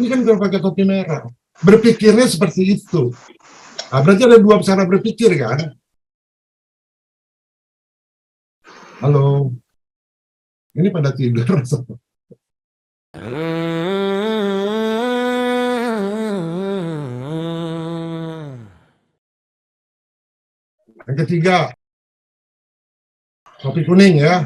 kan udah pakai topi merah. Berpikirnya seperti itu. Nah, berarti ada dua cara berpikir kan? Halo. Ini pada tidur. Yang ketiga, topi kuning ya.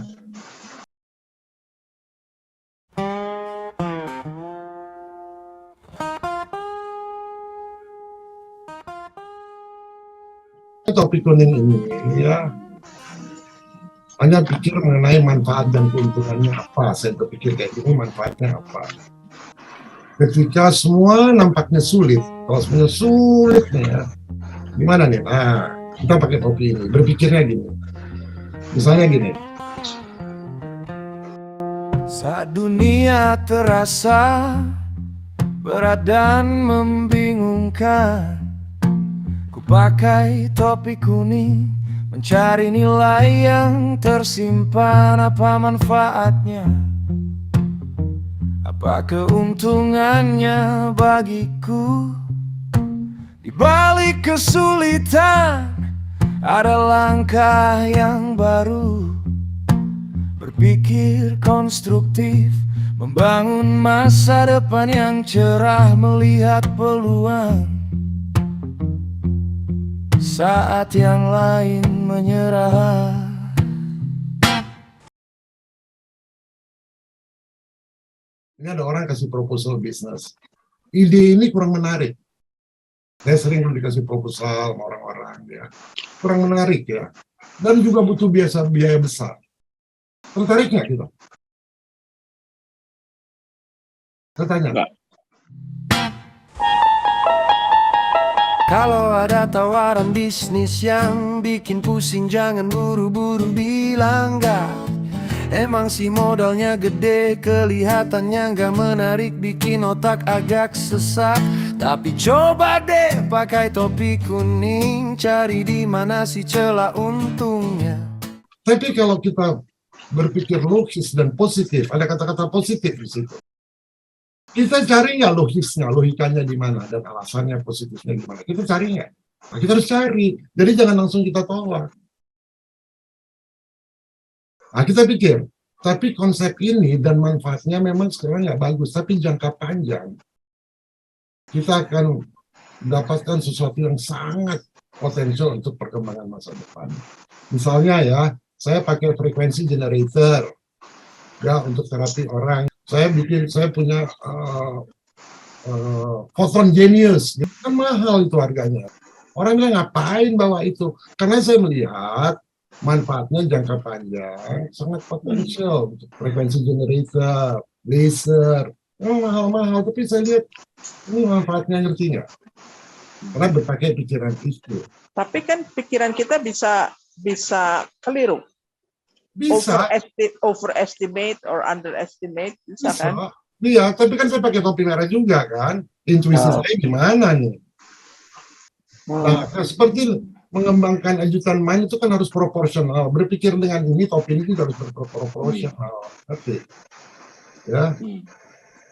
Topi kuning ini ya hanya pikir mengenai manfaat dan keuntungannya apa. Saya berpikir kayak gini, manfaatnya apa. Ketika semua nampaknya sulit, kalau semuanya sulit nih ya, gimana nih? Nah, kita pakai topi ini, berpikirnya gini. Misalnya gini. Saat dunia terasa berat dan membingungkan, ku pakai topi kuning, mencari nilai yang tersimpan. Apa manfaatnya? Apa keuntungannya bagiku? Di balik kesulitan ada langkah yang baru. Berpikir konstruktif, membangun masa depan yang cerah, melihat peluang saat yang lain menyerah. Ini ada orang kasih proposal bisnis. Ide ini kurang menarik. Saya sering dikasih proposal sama orang-orang ya. Kurang menarik ya. Dan juga butuh biaya besar. Tertarik nggak kita? Saya tanya. Nggak. Kalau ada tawaran bisnis yang bikin pusing, jangan buru-buru bilang enggak. Emang sih modalnya gede, kelihatannya nggak menarik, bikin otak agak sesak. Tapi coba deh pakai topi kuning, cari di mana sih celah untungnya. Tapi kalau kita berpikir logis dan positif, ada kata-kata positif di situ. Kita cari nggak logisnya, logikanya di mana, dan alasannya positifnya di mana. Kita cari nggak? Nah, kita harus cari. Jadi jangan langsung kita tolak. Nah, kita pikir, tapi konsep ini dan manfaatnya memang sekarang nggak bagus, tapi jangka panjang kita akan mendapatkan sesuatu yang sangat potensial untuk perkembangan masa depan. Misalnya ya, saya pakai frekuensi generator ya untuk terapi orang. Saya punya Photon Genius, kan mahal itu harganya. Orang bilang ngapain bawa itu? Karena saya melihat manfaatnya jangka panjang sangat potensial untuk frekuensi generator, laser, mahal-mahal. Tapi saya lihat ini manfaatnya, ngerti nggak? Karena berpakai pikiran itu. Tapi kan pikiran kita bisa keliru. Bisa. Overestimate or underestimate, bisa kan? Iya, tapi kan saya pakai topi merah juga kan. Intuisi saya gimana nih? Nah, seperti mengembangkan ajudan main itu kan harus proporsional. Berpikir dengan ini, topi ini juga harus proporsional. Oke. Ya.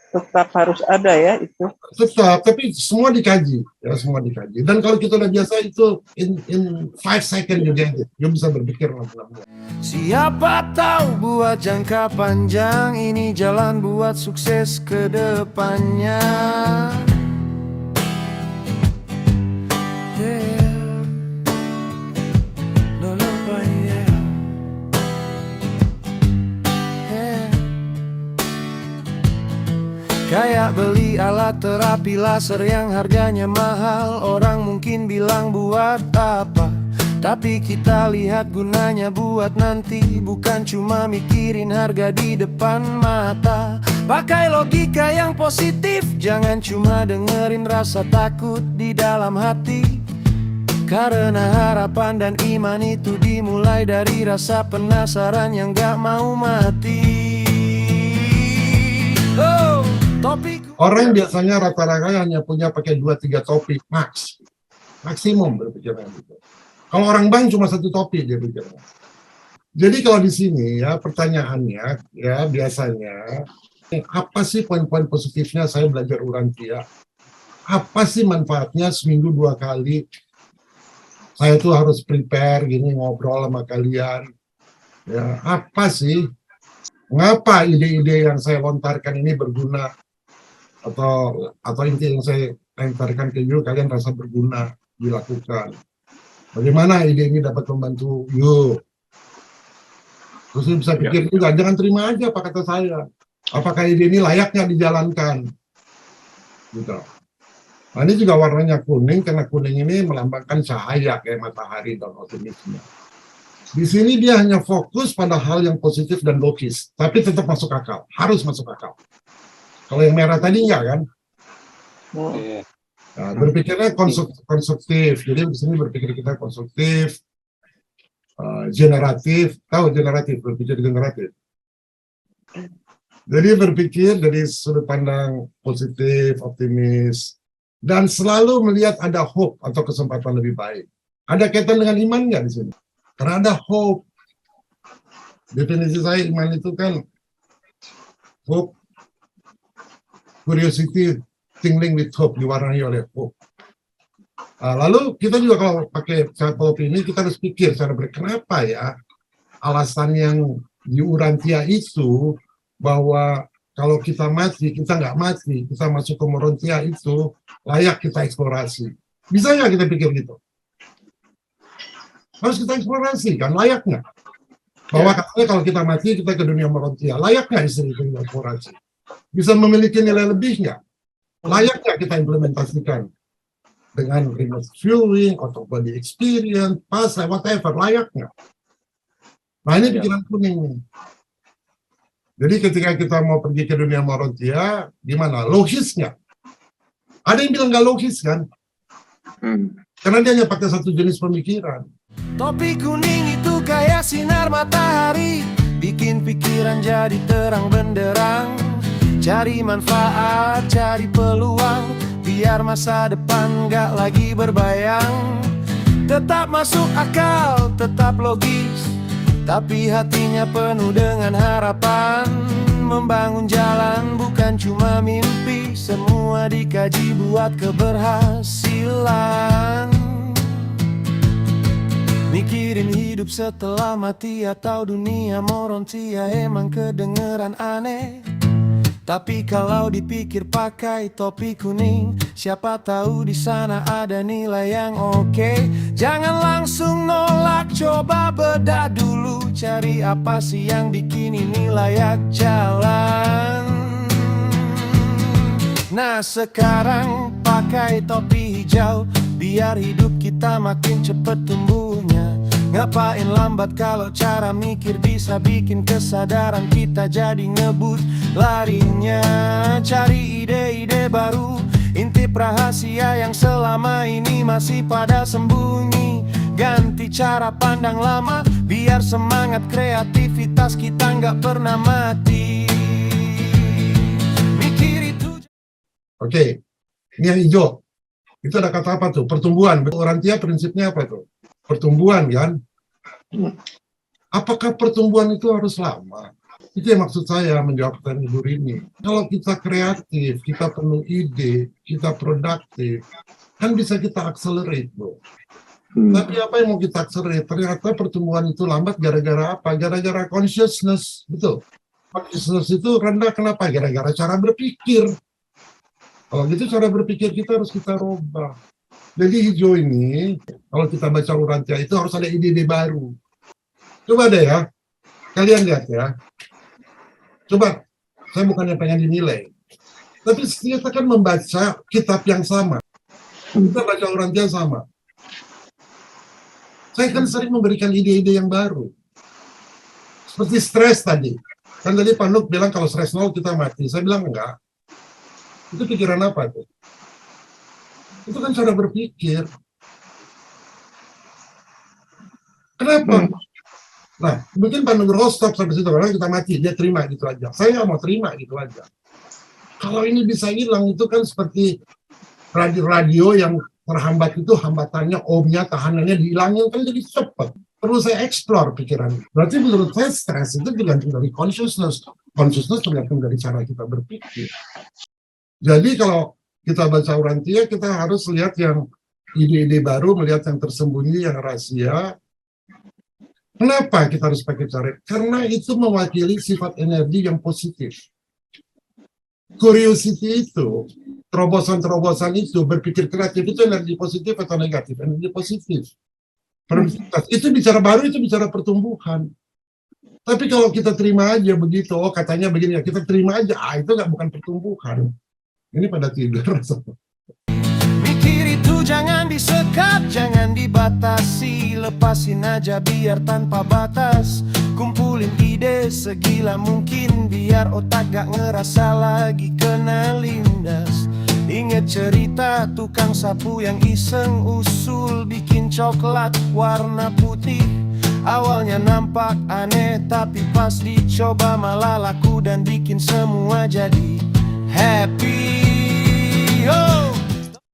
Tetap harus ada ya itu. Tetap, tapi semua dikaji. Ya, semua dikaji. Dan kalau kita udah biasa itu, in 5 seconds you get it. You bisa berpikir lama-lama. Siapa tahu buat jangka panjang ini jalan buat sukses ke depannya. Kayak beli alat terapi laser yang harganya mahal. Orang mungkin bilang buat apa, tapi kita lihat gunanya buat nanti. Bukan cuma mikirin harga di depan mata. Pakai logika yang positif, jangan cuma dengerin rasa takut di dalam hati. Karena harapan dan iman itu dimulai dari rasa penasaran yang gak mau mati. Oh, orang biasanya rata-rata hanya punya pakai 2-3 topi maksimum berpikirnya gitu. Kalau orang bank cuma 1 topi dia pikirnya. Jadi kalau di sini ya pertanyaannya ya biasanya Apa sih poin-poin positifnya saya belajar Urantia? Apa sih manfaatnya seminggu 2 kali? Saya tuh harus prepare gini ngobrol sama kalian. Ya, apa sih? Mengapa ide-ide yang saya lontarkan ini berguna? Atau inti yang saya lontarkan ke you, kalian rasa berguna dilakukan. Bagaimana ide ini dapat membantu you? Terus you bisa pikir juga, jangan terima aja apa kata saya. Apakah ide ini layaknya dijalankan? Gitu. Nah, ini juga warnanya kuning, karena kuning ini melambangkan cahaya kayak matahari dan optimisme. Di sini dia hanya fokus pada hal yang positif dan logis, tapi tetap masuk akal, harus masuk akal. Kalau yang merah tadi enggak kan? Nah, berpikirnya konstruktif, jadi di sini berpikir kita konstruktif, generatif, tahu generatif, berpikir generatif. Jadi berpikir dari sudut pandang positif, optimis, dan selalu melihat ada hope atau kesempatan lebih baik. Ada kaitan dengan iman nggak di sini? Karena ada hope. Definisi saya iman itu kan hope, curiosity, tingling with hope, diwarnai oleh hope. Lalu kita juga kalau pakai cara hope ini, kita harus pikir cara kenapa ya alasan yang di Urantia itu bahwa kalau kita mati, kita nggak mati, kita masuk ke Morontia itu layak kita eksplorasi. Bisa nggak kita pikir gitu? Harus kita eksplorasi kan, layak nggak? Bahwa katanya kalau kita mati, kita ke dunia Morontia, layak nggak di sini kita eksplorasi? Bisa memiliki nilai lebih nggak? Layak nggak kita implementasikan? Dengan remote viewing, atau body experience, pas, whatever, layak nggak? Nah ini pikiran kuning nih. Jadi ketika kita mau pergi ke dunia Morontia, gimana? Logis nggak? Ada yang bilang nggak logis kan? Karena dia hanya pakai satu jenis pemikiran. Topi kuning itu kayak sinar matahari, bikin pikiran jadi terang benderang. Cari manfaat, cari peluang, biar masa depan gak lagi berbayang. Tetap masuk akal, tetap logis, tapi hatinya penuh dengan harapan. Membangun jalan bukan cuma mimpi, semua dikaji buat keberhasilan. Mikirin hidup setelah mati atau dunia Morontia emang kedengeran aneh. Tapi kalau dipikir pakai topi kuning, siapa tahu di sana ada nilai yang oke. Jangan langsung nolak, coba bedah dulu, cari apa sih yang bikin ini layak jalan. Nah sekarang pakai topi hijau, biar hidup kita makin cepet tumbuhnya. Ngapain lambat kalau cara mikir bisa bikin kesadaran kita jadi ngebut larinya. Cari ide-ide baru, intip rahasia yang selama ini masih pada sembunyi. Ganti cara pandang lama, biar semangat kreativitas kita nggak pernah mati. Mikir itu. Oke, ini yang hijau. Itu ada kata apa tuh? Pertumbuhan. Urantia prinsipnya apa tuh? Pertumbuhan kan? Apakah pertumbuhan itu harus lama? Itu yang maksud saya menjawab pertanyaan Ibu Rini. Kalau kita kreatif, kita penuh ide, kita produktif, kan bisa kita accelerate, Bu. Tapi apa yang mau kita accelerate? Ternyata pertumbuhan itu lambat gara-gara apa? Gara-gara consciousness, betul. Consciousness itu rendah, kenapa? Gara-gara cara berpikir. Kalau gitu cara berpikir kita harus kita rubah. Jadi hijau ini, kalau kita baca Urantia itu harus ada ide-ide baru. Coba deh ya, kalian lihat ya. Coba, saya bukannya pengen dinilai. Tapi kita kan membaca kitab yang sama. Kita baca Urantia sama. Saya kan sering memberikan ide-ide yang baru. Seperti stres tadi. Kan tadi Pak Nuk bilang kalau stres 0 kita mati. Saya bilang enggak. Itu pikiran apa tuh? Itu kan cara berpikir. Kenapa? Nah, mungkin Pak Nugroho stop sampai situ, karena kita mati, dia terima gitu aja. Saya nggak mau terima gitu aja. Kalau ini bisa hilang, itu kan seperti radio yang terhambat itu, hambatannya, ohmnya, tahanannya dihilangin, kan jadi cepat. Perlu saya explore pikirannya. Berarti menurut saya stres itu digantung dari consciousness. consciousness tergantung dari cara kita berpikir. Jadi kalau kita baca Urantia, kita harus lihat yang ide-ide baru, melihat yang tersembunyi, yang rahasia. Kenapa kita harus pakai cara? Karena itu mewakili sifat energi yang positif. Curiosity itu, terobosan-terobosan itu, berpikir kreatif itu energi positif atau negatif? Energi positif. Itu bicara baru, itu bicara pertumbuhan. Tapi kalau kita terima aja begitu, oh katanya begini ya, kita terima aja, itu bukan pertumbuhan. Ini pada tidur. Mikir itu jangan disekat, jangan dibatasi. Lepasin aja biar tanpa batas. Kumpulin ide segila mungkin, biar otak gak ngerasa lagi kena lindas. Ingat cerita tukang sapu yang iseng usul bikin coklat warna putih. Awalnya nampak aneh, tapi pas dicoba malah laku dan bikin semua jadi happy. Oh.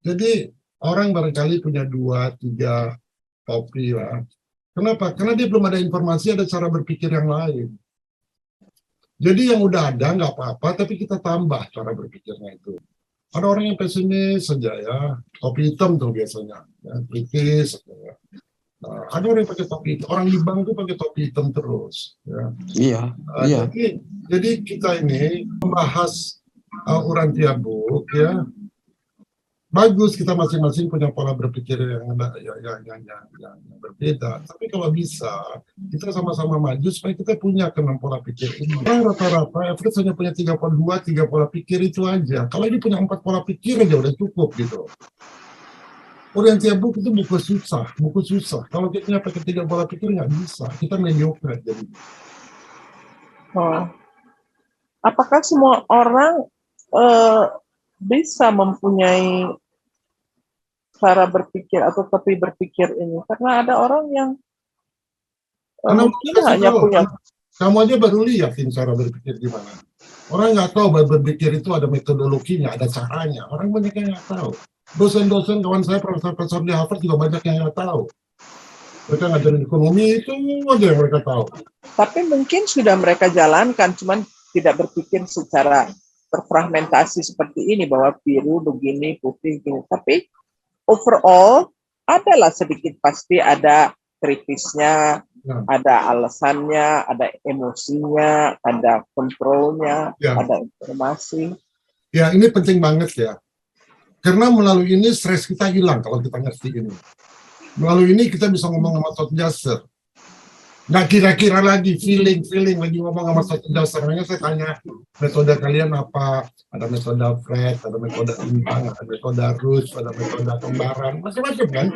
Jadi orang barangkali punya 2-3 topi lah. Kenapa? Karena dia belum ada informasi, ada cara berpikir yang lain. Jadi yang udah ada nggak apa-apa, tapi kita tambah cara berpikirnya itu. Ada orang yang pesimis saja ya, topi hitam tuh biasanya, ya, kritis. Ya. Nah, ada orang yang pakai topi hitam, orang di bank tuh pakai topi hitam terus. Ya. Iya, iya. Jadi kita ini membahas Urantia Book ya. Bagus kita masing-masing punya pola berpikir yang berbeda. Tapi kalau bisa kita sama-sama maju supaya kita punya pola pikir ini. Orang rata-rata average hanya punya 3 pola pikir itu aja. Kalau dia punya 4 pola pikir aja udah cukup gitu. Urantia Book itu buku susah. Kalau kita pakai 3 pola pikir nggak bisa. Kita mediocre jadi. Oh. Apakah semua orang bisa mempunyai cara berpikir atau topi berpikir ini? Karena ada orang yang mungkin hanya punya. Kamu aja baru lihatin cara berpikir gimana. Orang nggak tahu berpikir itu ada metodologinya, ada caranya. Orang banyak yang nggak tahu. Dosen-dosen kawan saya, profesor-profesor di Harvard juga banyak yang nggak tahu. Mereka ngajarin ekonomi itu aja yang mereka tahu. Tapi mungkin sudah mereka jalankan, cuman tidak berpikir secara terfragmentasi seperti ini, bahwa biru begini, putih begini. Tapi overall adalah sedikit pasti ada kritisnya, ada alasannya, ada emosinya, ada kontrolnya, ada informasi. Ya, ini penting banget ya. Karena melalui ini stres kita hilang kalau kita ngerti ini. Melalui ini kita bisa ngomong sama Todd Jasser. Nggak kira-kira lagi, feeling lagi ngomong sama Todd Jasser. Makanya saya tanya, metode kalian apa? Ada metode Fred, ada metode imbang, ada metode Rush, ada metode kembaran, macam-macam kan?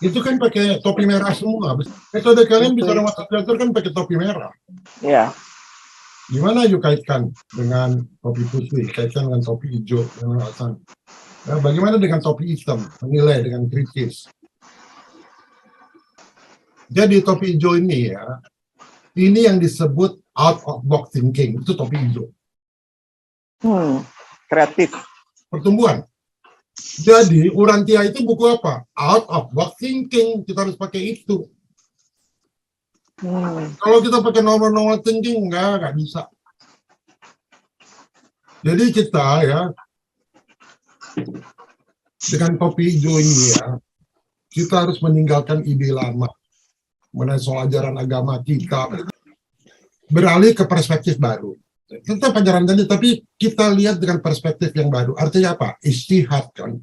Itu kan pakai topi merah semua. Metode kalian bisa sama Todd Jasser kan pakai topi merah. Ya. Gimana yuk kaitkan dengan topi putih, kaitkan dengan topi hijau, dengan alasan. Ya, bagaimana dengan topi hitam, menilai dengan kritis. Jadi topi hijau ini ya, ini yang disebut out of box thinking, itu topi hijau. Kreatif. Pertumbuhan. Jadi Urantia itu buku apa? Out of box thinking, kita harus pakai itu. Kalau kita pakai normal thinking, nggak bisa. Jadi kita ya, dengan topi hijau ini ya, kita harus meninggalkan ide lama mengenai soal ajaran agama kita, beralih ke perspektif baru. Tetap ajaran tadi, tapi kita lihat dengan perspektif yang baru. Artinya apa? Ijtihad kan.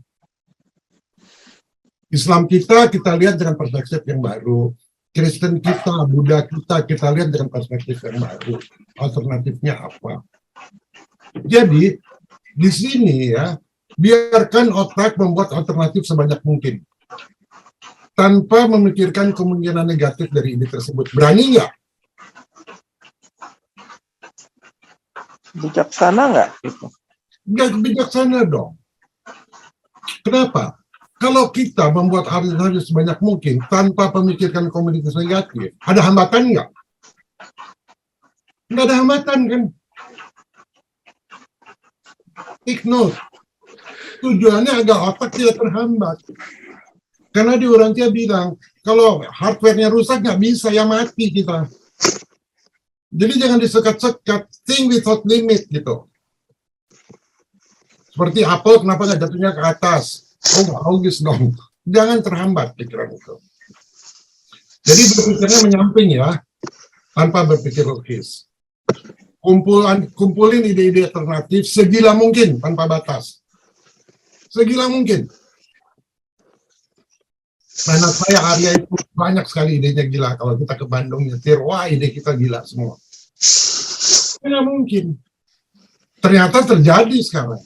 Islam kita lihat dengan perspektif yang baru. Kristen kita, Buddha kita lihat dengan perspektif yang baru. Alternatifnya apa? Jadi di sini ya, biarkan otak membuat alternatif sebanyak mungkin tanpa memikirkan kemungkinan negatif dari ide tersebut. Berani nggak? Bijaksana nggak itu? Nggak bijaksana dong. Kenapa? Kalau kita membuat alternatif sebanyak mungkin tanpa memikirkan komunitas negatif, ada hambatan nggak? Nggak ada hambatan kan? Take note. Tujuannya agar otak tidak terhambat. Karena di Urantia bilang, kalau hardware-nya rusak nggak bisa, ya mati kita. Jadi jangan disekat-sekat, think without limit gitu. Seperti apel, kenapa nggak jatuhnya ke atas? Oh, logis dong. Jangan terhambat pikiran itu. Jadi berpikirnya menyamping ya, tanpa berpikir logis. Kumpulin ide-ide alternatif segila mungkin, tanpa batas. Segila mungkin. Anak saya Arya itu banyak sekali idenya gila. Kalau kita ke Bandung nyetir, wah ide kita gila semua. Nggak mungkin. Ternyata terjadi sekarang.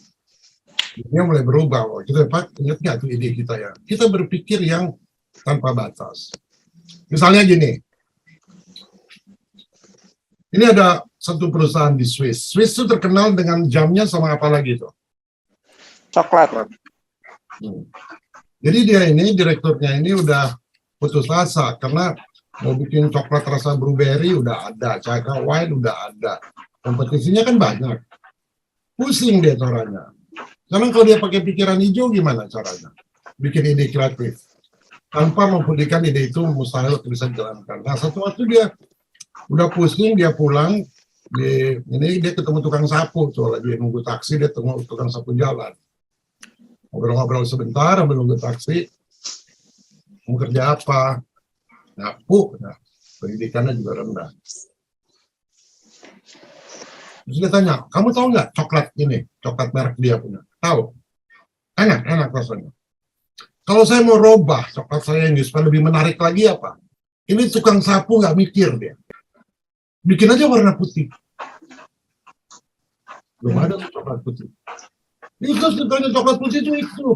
Ini mulai berubah. Oh, kita ingat nggak tuh ide kita ya? Kita berpikir yang tanpa batas. Misalnya gini. Ini ada satu perusahaan di Swiss. Swiss itu terkenal dengan jamnya sama apa lagi tuh? Coklat. Jadi dia ini, direkturnya ini udah putus asa karena mau bikin coklat rasa blueberry udah ada, Chaka White udah ada. Kompetisinya kan banyak. Pusing dia caranya. Karena kalau dia pakai pikiran hijau gimana caranya? Bikin ide kreatif. Tanpa mempedulikan ide itu mustahil bisa dijalankan. Nah, satu waktu dia udah pusing, dia pulang, ini dia ketemu tukang sapu, tuh lagi nunggu taksi, dia ketemu tukang sapu jalan. Ngobrol-ngobrol sebentar, sambil nunggu taksi, mau kerja apa? Nyapu, nah, pendidikannya juga rendah. Terus dia tanya, kamu tahu nggak coklat ini, coklat merek dia punya? Tahu? Enak rasanya. Kalau saya mau robah coklat saya ini supaya lebih menarik lagi apa? Ini tukang sapu nggak mikir dia. Bikin aja warna putih. Belum ada coklat putih. Itu sebetulnya coklat putih itu.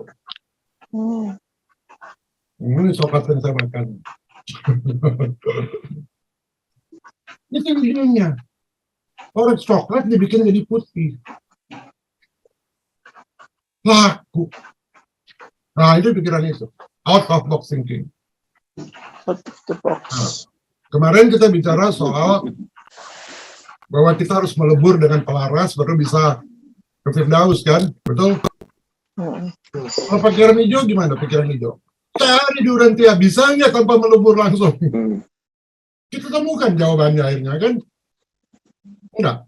Ini coklat yang saya makan. Itu idenya. Orang coklat dibikin jadi putih. Laku. Nah, itu pikiran itu. Out of box thinking. Out of the box. Nah, kemarin kita bicara soal bahwa kita harus melebur dengan pelaras baru bisa ke Firdaus kan, betul? Kalau pikiran hijau gimana pikiran hijau? Cari durian tiap bisa nggak tanpa melebur langsung? Kita temukan jawabannya akhirnya kan? Enggak.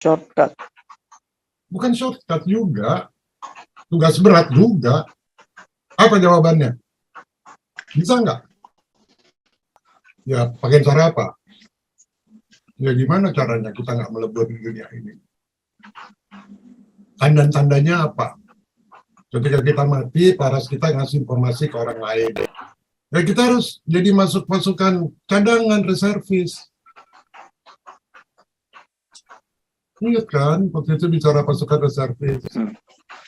Shortcut. Bukan shortcut juga. Tugas berat juga. Apa jawabannya? Bisa nggak? Ya, pakai cara apa? Ya gimana caranya kita nggak melebur di dunia ini? Tanda-tandanya apa? Ketika kita mati, paras kita ngasih informasi ke orang lain. Ya kita harus jadi masukan cadangan, reservis. Ingat kan, waktu itu bicara pasukan reservis.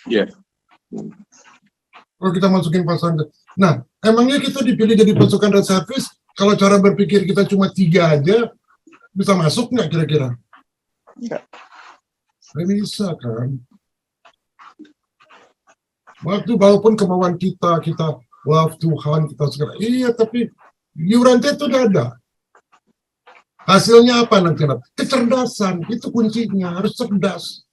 Iya. Kalau kita masukin pasukan, nah emangnya kita dipilih jadi pasukan reservis, kalau cara berpikir kita cuma 3 aja, bisa masuk nggak kira-kira? Enggak. Nggak bisa kan? Waktu walaupun kemauan kita love Tuhan, kita sekarang, iya tapi iuran itu udah ada. Hasilnya apa nanti? Kecerdasan, itu kuncinya, harus cerdas.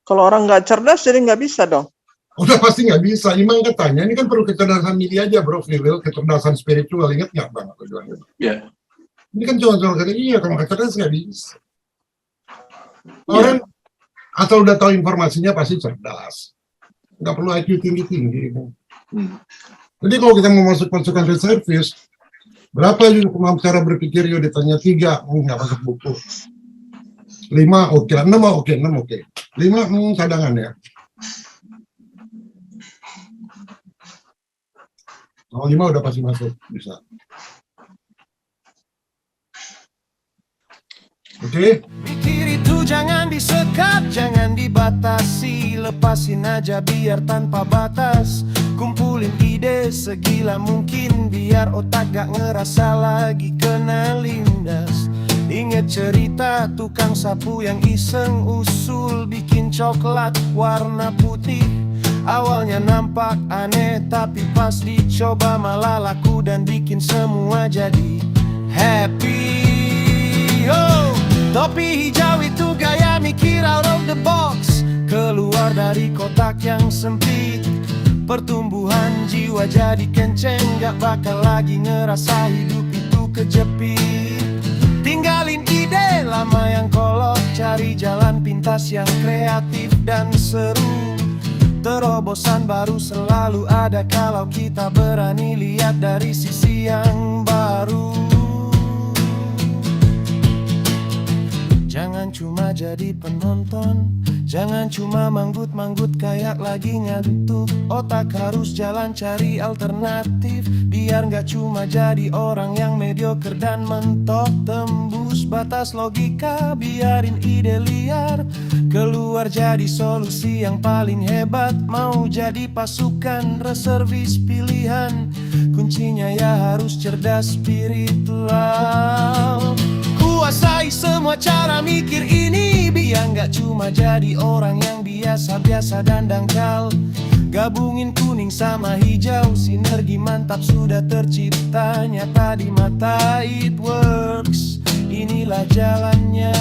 Kalau orang nggak cerdas, jadi nggak bisa dong. Udah pasti nggak bisa. Imam katanya, ini kan perlu kecerdasan media aja bro, kecerdasan spiritual, ingat nggak Bang? Iya. Ini kan cuma kata, iya kalau nggak cerdas nggak bisa. Orang atau udah tahu informasinya pasti cerdas. Nggak perlu IQ tinggi-tinggi. Jadi kalau kita mau masuk pasukan reservis, berapa yuk kemampuan cara berpikir yuk ditanya 3, nggak masuk buku. 5 oke, 6 oke. 5 cadangan ya. Kalau 5 udah pasti masuk, bisa. Oke? Pikir itu jangan disekat, jangan dibatasi. Lepasin aja biar tanpa batas. Kumpulin ide segila mungkin, biar otak gak ngerasa lagi kena lindas. Ingat cerita tukang sapu yang iseng usul bikin coklat warna putih. Awalnya nampak aneh, tapi pas dicoba malah laku dan bikin semua jadi happy. Oh, topi hijau itu gaya mikir out of the box, keluar dari kotak yang sempit. Pertumbuhan jiwa jadi kenceng, gak bakal lagi ngerasa hidup itu kejepit. cari jalan pintas yang kreatif dan seru. Terobosan baru selalu ada kalau kita berani lihat dari sisi yang baru. Jangan cuma jadi penonton, jangan cuma manggut-manggut kayak lagi ngantuk. Otak harus jalan cari alternatif, biar gak cuma jadi orang yang mediocre dan mentok. Tembus batas logika, biarin ide liar keluar jadi solusi yang paling hebat. Mau jadi pasukan reservis pilihan, kuncinya ya harus cerdas spiritual. Kuasai semua cara mikir ini, biar gak cuma jadi orang yang biasa-biasa dan dangkal. Gabungin kuning sama hijau, sinergi mantap sudah tercipta nyata di mata. It works, inilah jalannya,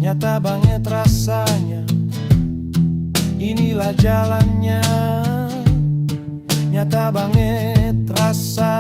nyata banget rasanya. Inilah jalannya, nyata banget rasanya.